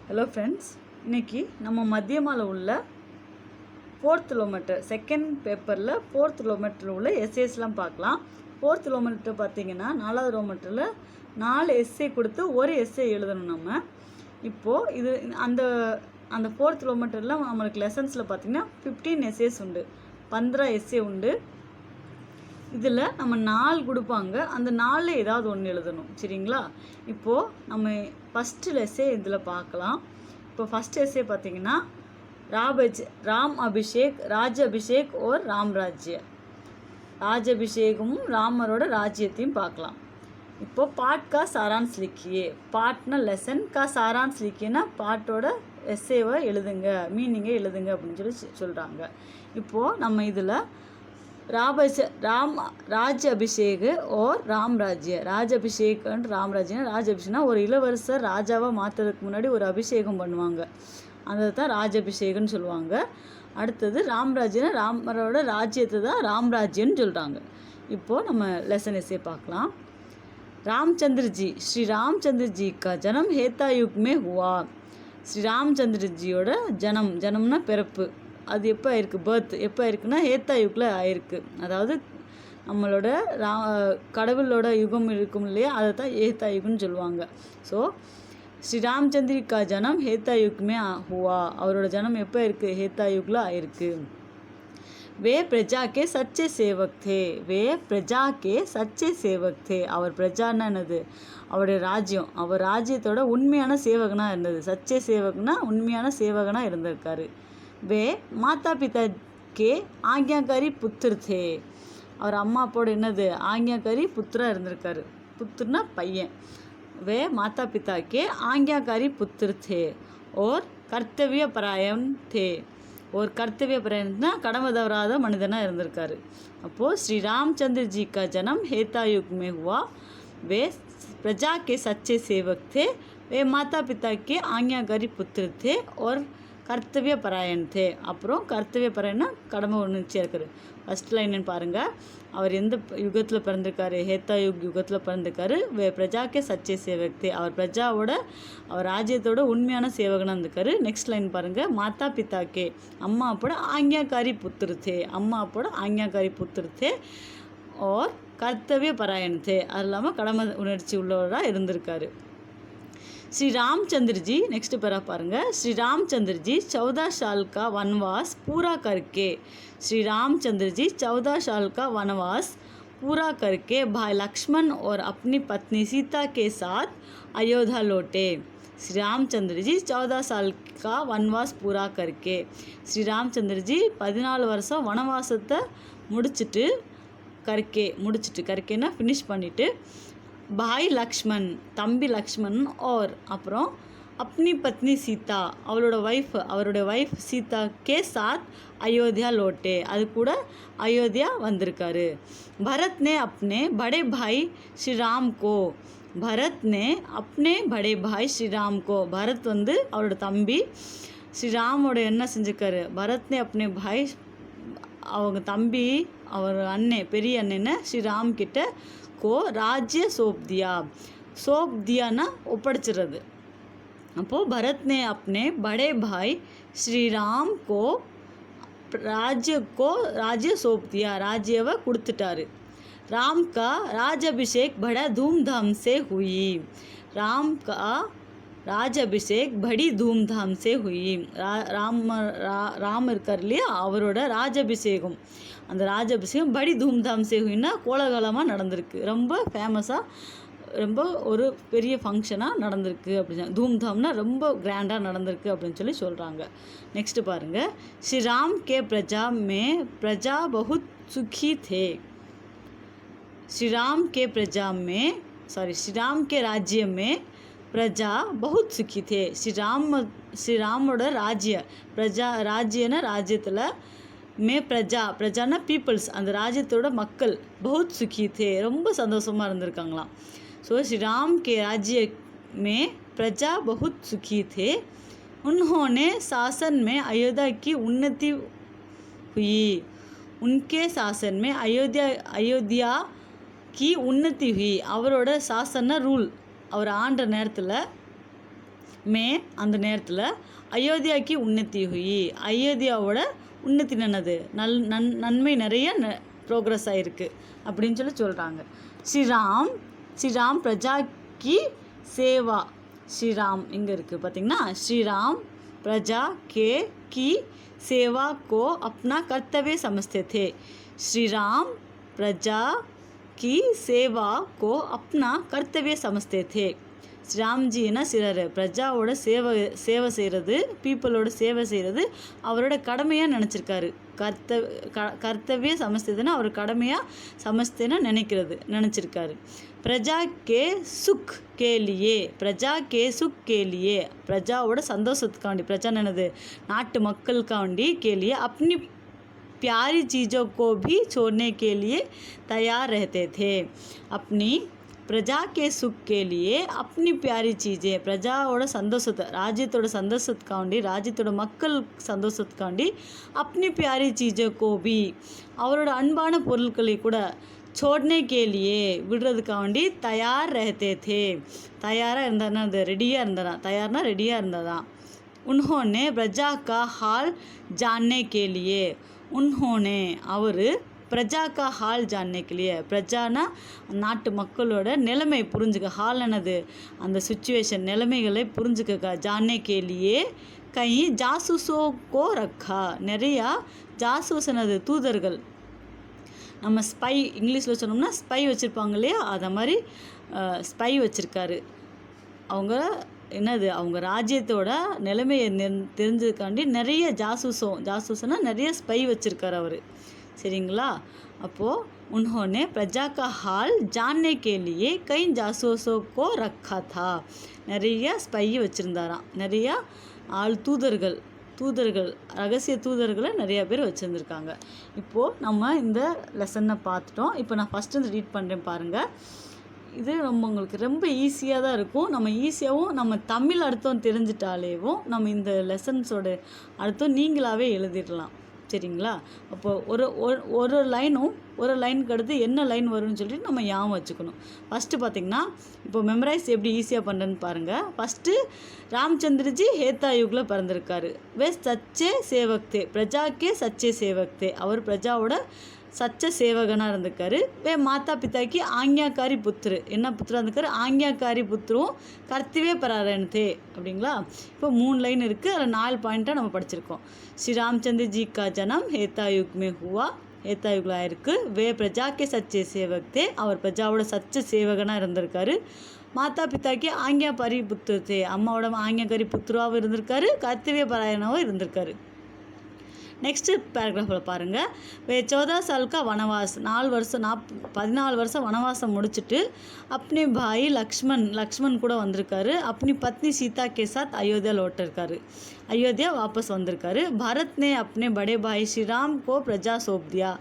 Hello friends, இன்றைக்கி நம்ம மத்தியமாவில் உள்ள 4th கிலோமீட்டர் செகண்ட் பேப்பரில் 4th கிலோமீட்டரில் உள்ள எஸ்ஏஸ்லாம் பார்க்கலாம். 4th கிலோமீட்டர் பார்த்திங்கன்னா 4வது கிலோமீட்டரில் 4 எஸ்ஏ கொடுத்து ஒரு எஸ்ஏ எழுதணும். நம்ம இப்போது இது அந்த 4th கிலோமீட்டரில் நம்மளுக்கு லெசன்ஸில் பார்த்திங்கன்னா 15 எஸ்ஏஸ் உண்டு, 15 எஸ்ஏ உண்டு. இதில் நம்ம 4 கொடுப்பாங்க, அந்த 4 ஏதாவது ஒன்று எழுதணும். சரிங்களா? இப்போது நம்ம ஃபஸ்ட்டு எஸ்ஸே இதில் பார்க்கலாம். இப்போ ஃபஸ்ட் எஸ்ஸே பார்த்திங்கன்னா ராம் அபிஷேக் ராஜ அபிஷேக் ஓர் ராம்ராஜ்ய, ராஜ அபிஷேகமும் ராமரோட ராஜ்யத்தையும் பார்க்கலாம். இப்போது பாட் கா சாரான்ஸ் லிக்கியே, பாட்னா லெசன், கா சாரான்ஸ் லிக்கியன்னா பாட்டோட எஸ்ஸேவை எழுதுங்க, மீனிங்கை எழுதுங்க அப்படின்னு சொல்கிறாங்க. இப்போது நம்ம இதில் ராஜ அபிஷேக் ஓர் ராம்ராஜ்ய, ராஜ அபிஷேக் அண்ட் ராம்ராஜ்யனா, ராஜ அபிஷேக்னா ஒரு இளவரசர் ராஜாவாக மாற்றுறதுக்கு முன்னாடி ஒரு அபிஷேகம் பண்ணுவாங்க, அதை தான் ராஜ அபிஷேகம்னு சொல்லுவாங்க. அடுத்தது ராம்ராஜ்யனா ராமரோட ராஜ்யத்தை தான் ராம்ராஜ்யன்னு சொல்கிறாங்க. இப்போது நம்ம லெசன் எஸ்ஸே பார்க்கலாம். ராம்சந்திரஜி ஸ்ரீ ராம்சந்திரஜி கா ஜனம் ஹேத்தா யுக் மே ஹுவா. ஸ்ரீ ராம்சந்திரஜியோட ஜனம்னா பிறப்பு, அது எப்போ ஆயிருக்கு, பர்த் எப்போ ஆயிருக்குன்னா ஹேத்தா யுக்கில் ஆயிருக்கு. அதாவது நம்மளோட கடவுளோட யுகம் இருக்கும் இல்லையா, அதை தான் ஹேத்தா யுக்னு சொல்லுவாங்க. ஸோ ஸ்ரீ ராம்சந்திரிகா ஜனம் ஹேத்தா யுக்மே ஹுவா, அவரோட ஜனம் எப்போ இருக்குது, ஹேத்தா யுக்கில் ஆயிருக்கு. வே பிரஜா கே சச்சே சேவக் தே, வே பிரஜா கே சச்சே சேவக் தே, அவர் பிரஜான்னா என்னது, அவருடைய ராஜ்யம், அவர் ராஜ்யத்தோட உண்மையான சேவகனாக இருந்தது. சச்சே சேவக்னா உண்மையான சேவகனாக இருந்திருக்காரு. வே மாதா பிதா கே ஆக்ஞாக்காரி புத்திர தே, அவர் அம்மா அப்பாவோட என்னது ஆக்ஞாக்காரி புத்திரா இருந்திருக்காரு. புத்திரனா பையன். வே மாதா பிதா கே ஆக்ஞாக்காரி புத்திர தே ஓர் கர்த்தவிய பராயன் தே, ஒரு கர்த்தவிய பராயன்னா கடமை தவறாத மனிதனாக இருந்திருக்காரு. அப்போது ஸ்ரீ ராம்சந்திரஜி கா ஜனம் ஹேத்தா யுக் மே ஹுவா, வே பிரஜா கே சச்சே சேவக் தே, வே மாதா பிதா கே ஆக்ஞாக்காரி புத்திர தே और கர்த்தவிய பராயன் தே. அப்புறம் கர்த்தவிய பராயன்னா கடமை உணர்ச்சியாக இருக்காரு. ஃபஸ்ட் லைன்னு பாருங்கள், அவர் எந்த யுகத்தில் பிறந்திருக்காரு, ஹேத்தா யுகத்தில் பிறந்திருக்காரு. பிரஜாக்கே சச்சே சேவக் தே, அவர் பிரஜாவோட அவர் ராஜ்யத்தோட உண்மையான சேவகனாக இருந்திருக்காரு. நெக்ஸ்ட் லைன் பாருங்கள், மாதா பிதாக்கே அம்மா அப்போட ஆக்ஞாக்காரி புத்திர தே, அம்மா அப்போட ஆக்ஞாக்காரி புத்திர தே और கர்த்தவிய பராயன் தே, அது இல்லாமல் கடமை உணர்ச்சி உள்ளவராக இருந்திருக்காரு. श्री रामचंद्र जी नेक्स्ट पैरा पारेंगे, श्री रामचंद्र जी 14 साल का वनवास पूरा करके, श्री रामचंद्र जी 14 साल का वनवास पूरा करके भाई लक्ष्मण और अपनी पत्नी सीता के साथ अयोध्या लौटे. श्री रामचंद्र जी 14 साल का वनवास पूरा करके, श्री रामचंद्र जी 14 வருஷம் வனவாசத்தை முடிச்சுட்டு கர்க்கேனா ஃபினிஷ் பண்ணிவிட்டு भाई लक्ष्मण தம்பி லக்ஷ்மண் और அப்புறம் अपनी पत्नी सीता அவருடைய வைஃப் சீதா கே சாத் அயோத்தியா லோட்டே, அது கூட அயோத்தியா வந்திருக்காரு. भरत ने अपने बड़े भाई श्री राम को, भरत ने अपने बड़े भाई श्री राम को, भरत வந்து அவரோட தம்பி ஸ்ரீராமோட என்ன செஞ்சுருக்காரு, பரத்னே अपने भाई அவங்க தம்பி அவர் அண்ணன் பெரிய அண்ணனை ஸ்ரீராம் கிட்ட को राज्य सौंप दिया ஒப்படைச்சிடுறது. அப்போது भरत ने अपने बड़े भाई श्री राम को राज्य सौंप दिया, राज्यவை கொடுத்துட்டாரு. राम का राज्याभिषेक बड़ा धूमधाम से हुई, राम का राज्याभिषेक बड़ी धूमधाम से हुई. ராம் இருக்கார் இல்லையா, அவரோட ராஜாபிஷேகம், அந்த ராஜாபிஷேகம் படி தூம்தாம் சேகுன்னா கோலாகலமாக நடந்திருக்கு, ரொம்ப ஃபேமஸாக, ரொம்ப ஒரு பெரிய ஃபங்க்ஷனாக நடந்திருக்கு அப்படின்னு, தூம்தாம்னா ரொம்ப கிராண்டாக நடந்திருக்கு அப்படின்னு சொல்கிறாங்க. நெக்ஸ்ட்டு பாருங்கள், ஸ்ரீராம் கே பிரஜா பகுத் சுखी थे, श्रीराम के राज्य में प्रजा बहुत सुखी थे. ஸ்ரீராமோட ராஜ்யனா ராஜ்யத்தில் மே பிரஜானா பீப்புள்ஸ், அந்த ராஜ்யத்தோட மக்கள் பகுத் சுखी थे ரொம்ப சந்தோஷமாக இருந்திருக்காங்களாம். ஸோ ஸ்ரீராம் கே ராஜ்ய மே பிரஜா பகுத் சுखी थे, उन्होंने शासन में अयोध्या की उन्नति हुई, उनके शासन में अयोध्या की उन्नति हुई. அவரோட சாசன ரூல், அவர் ஆண்ட நேரத்தில் மே அந்த நேரத்தில் அயோத்தியாக்கு உன்னதி ஹுயி, அயோத்தியாவோட உன்னதி என்னது நன்மை நிறைய ப்ரோக்ரஸ் ஆகிருக்கு அப்படின்னு சொல்கிறாங்க. ஸ்ரீராம் பிரஜா கி சேவா, ஸ்ரீராம் இங்கே இருக்குது பார்த்தீங்கன்னா, ஸ்ரீராம் प्रजा के की सेवा को अपना कर्तव्य समझते थे. श्री राम प्रजा की सेवा को अपना कर्तव्य समझते थे. ஸ்ரீராம்ஜி என்ன செய்கிறாரு, பிரஜாவோட சேவை செய்கிறது, பீப்புளோட சேவை செய்கிறது அவரோட கடமையாக நினச்சிருக்காரு. கர்த்தவிய சமஸ்தேன்னா அவர் கடமையாக சமஸ்தேன்னா நினச்சிருக்காரு. பிரஜா கே சுக் கேலியே, பிரஜா கே சுக் கேலியே, பிரஜாவோட சந்தோஷத்துக்காண்டி, பிரஜா என்னது நாட்டு மக்களுக்காண்டி, கேலியே अपनी प्यारी चीज़ों को भी छोड़ने के लिए तैयार रहते थे. अपनी பிரஜா கே சுக் கேலியே அப்னி பியாரி சீஜே, பிரஜாவோட சந்தோஷத்தை, ராஜ்யத்தோட சந்தோஷத்துக்காண்டி, ராஜ்யத்தோட மக்கள் சந்தோஷத்துக்காண்டி, அப்னி பியாரி சீஜே கோபி அவரோட அன்பான பொருட்களை கூட சோடனே கேலியே விடுறதுக்காண்டி தயார் ரஹத்தே தே, தயாராக இருந்தானா, அது ரெடியாக இருந்தானா, தயார்னா ரெடியாக இருந்ததான். உன்ஹோனே பிரஜா கா ஹால் ஜானே கேலியே, உன்ஹோனே அவர் பிரஜா கா ஹால் ஜானே கேலியே, பிரஜானா நாட்டு மக்களோட நிலைமை புரிஞ்சுக்க, ஹால் என்னது அந்த சுச்சுவேஷன் நிலைமைகளை புரிஞ்சுக்க, ஜானே கேலியே கை ஜாசூஸோ கோ ரக்கா, நிறையா ஜாசூஸ் என்னது தூதர்கள், நம்ம ஸ்பை இங்கிலீஷில் சொன்னோம்னா ஸ்பை வச்சுருப்பாங்க இல்லையா, அதை மாதிரி ஸ்பை வச்சுருக்காரு. அவங்க என்னது அவங்க ராஜ்யத்தோட நிலைமையை தெரிஞ்சதுக்காண்டி நிறைய ஜாசூஸ்னால் நிறைய ஸ்பை வச்சுருக்கார் அவர். சரிங்களா, அப்போது उन्होंने प्रजा का हाल जानने के लिए कई जासूसों को रखा था. நிறைய ஸ்பை வச்சுருந்தாராம், நிறையா தூதர்கள் ரகசிய தூதர்களை நிறையா பேர் வச்சுருந்துருக்காங்க. இப்போது நம்ம இந்த லெசனை பார்த்துட்டோம். இப்போ நான் ஃபஸ்ட்டு வந்து ரீட் பண்ணுறேன் பாருங்கள். இது உங்களுக்கு ரொம்ப ஈஸியாக தான் இருக்கும். நம்ம ஈஸியாகவும் நம்ம தமிழ் அர்த்தம் தெரிஞ்சிட்டாலேவும் நம்ம இந்த லெசன்ஸோட அர்த்தம் நீங்களாகவே எழுதிடலாம். சரிங்களா, அப்போது ஒரு லைனுக்கு அடுத்து என்ன லைன் வரும்னு சொல்லிட்டு நம்ம ஞாபகம் வச்சுக்கணும். ஃபஸ்ட்டு பார்த்திங்கன்னா இப்போ மெமரைஸ் எப்படி ஈஸியாக பண்ணுறேன்னு பாருங்கள். ஃபஸ்ட்டு ராமச்சந்திரஜி ஹேத்தா யுகில் பிறந்திருக்காரு. வே சச்சே சேவக்தே, பிரஜாக்கே சச்சே சேவக்தே, அவர் பிரஜாவோட சச்ச சேவகனாக இருந்திருக்காரு. வே மாதா பிதாக்கி ஆக்ஞாக்காரி புத்திரு, என்ன புத்திரா இருந்திருக்காரு, ஆக்ஞாக்காரி புத்திரும் கர்த்தவே பராரணத்தே. அப்படிங்களா, இப்போ 3 லைன் இருக்குது, அதில் 4 பாயிண்ட்டாக நம்ம படிச்சிருக்கோம். ஸ்ரீ ராமச்சந்திர ஜி கா ஜனம் ஹேத்தா யுக் மே ஹுவா, ஹேத்தா யுகில் ஆயிருக்கு. வே பிரஜாக்கே சச்சே சேவக்தே, அவர் பிரஜாவோட சச்ச சேவகனாக இருந்திருக்காரு. மாதா பிதாக்கி ஆக்ஞாபாரி புத்திரத்தே, அம்மாவோட ஆக்ஞாக்காரி புத்திராவும் இருந்திருக்காரு, கர்த்தவிய பராயணாவும் இருந்திருக்காரு. நெக்ஸ்ட்டு பேராகிராஃபில் பாருங்கள். வே 14 साल का वनवास, 14 வருஷம் வனவாசம் முடிச்சுட்டு அப்னி பாய் லக்ஷ்மன் கூட வந்திருக்காரு. அப்னி பத்னி சீதா கே சாத் அயோத்தியா லோட்டிருக்காரு, அயோத்தியா வாபஸ் வந்திருக்காரு. பரத் நே அப்னே படே பாய் ஸ்ரீராம் கோ பிரஜா சோப் தியா.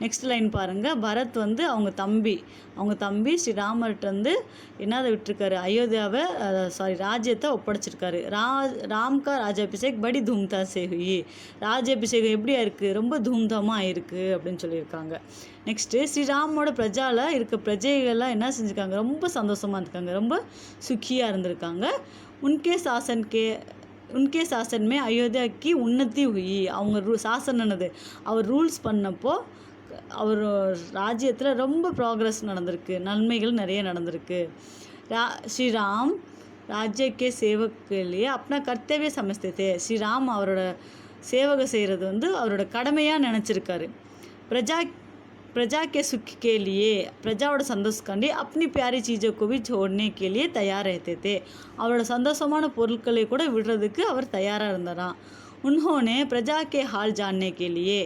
நெக்ஸ்ட் லைன் பாருங்கள். பரத் வந்து அவங்க தம்பி ஸ்ரீராமர்கிட்ட வந்து என்னதை விட்டுருக்காரு, அயோத்தியாவை ராஜ்யத்தை ஒப்படைச்சிருக்காரு. ராம்கா ராஜாபிஷேக் படி தூம்தா சே ஹுயி, ராஜாபிஷேகம் எப்படியா இருக்குது, ரொம்ப தூம்தாமாக இருக்குது அப்படின்னு சொல்லியிருக்காங்க. நெக்ஸ்ட்டு ஸ்ரீராமோட பிரஜாவில் இருக்க பிரஜைகள்லாம் என்ன செஞ்சுருக்காங்க, ரொம்ப சந்தோஷமாக இருந்திருக்காங்க, ரொம்ப சுக்கியாக இருந்திருக்காங்க. உன்கே சாசன்மே அயோத்தியாக்கு உன்னதி ஹுயி, அவங்க சாசன் என்னது அவர் ரூல்ஸ் பண்ணப்போ அவர் ராஜ்யத்தில் ரொம்ப ப்ராக்ரஸ் நடந்திருக்கு, நன்மைகள் நிறைய நடந்திருக்கு. ஸ்ரீராம் ராஜ்யக்கே சேவக்கிலேயே அப்பனா கர்த்தவிய சமஸ்தே, ஸ்ரீராம் அவரோட சேவக செய்கிறது வந்து அவரோட கடமையாக நினச்சிருக்காரு. प्रजा के सुख के लिए, பிரஜாவோட சந்தோஷக்காண்டி अपनी प्यारी चीज़ों को भी छोड़ने के लिए तैयार रहते थे, அவரோட சந்தோஷமான பொருட்களை கூட விடுறதுக்கு அவர் தயாராக இருந்தாராம். उन्होंने प्रजा के हाल जानने के लिए,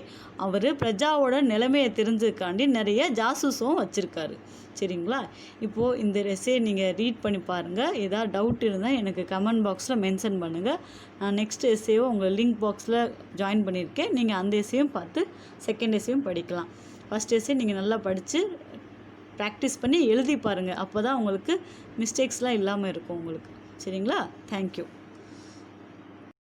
அவர் பிரஜாவோட நிலைமையை தெரிஞ்சதுக்காண்டி நிறைய ஜாசூஸும் வச்சுருக்காரு. சரிங்களா, இப்போது இந்த எஸ்ஸே நீங்கள் ரீட் பண்ணி பாருங்கள். ஏதாவது டவுட் இருந்தால் எனக்கு கமெண்ட் பாக்ஸில் மென்ஷன் பண்ணுங்கள். நான் நெக்ஸ்ட் எஸ்ஸேவும் உங்கள் லிங்க் பாக்ஸில் ஜாயின் பண்ணியிருக்கேன். நீங்கள் அந்த எஸ்ஸேயும் பார்த்து செகண்ட் எஸ்ஸேயும் படிக்கலாம். ஃபஸ்ட் எஸ்ஸே நீங்கள் நல்லா படித்து ப்ராக்டிஸ் பண்ணி எழுதி பாருங்கள். அப்போ தான் உங்களுக்கு மிஸ்டேக்ஸ்லாம் இல்லாமல் இருக்கும் உங்களுக்கு. சரிங்களா, தேங்க்யூ.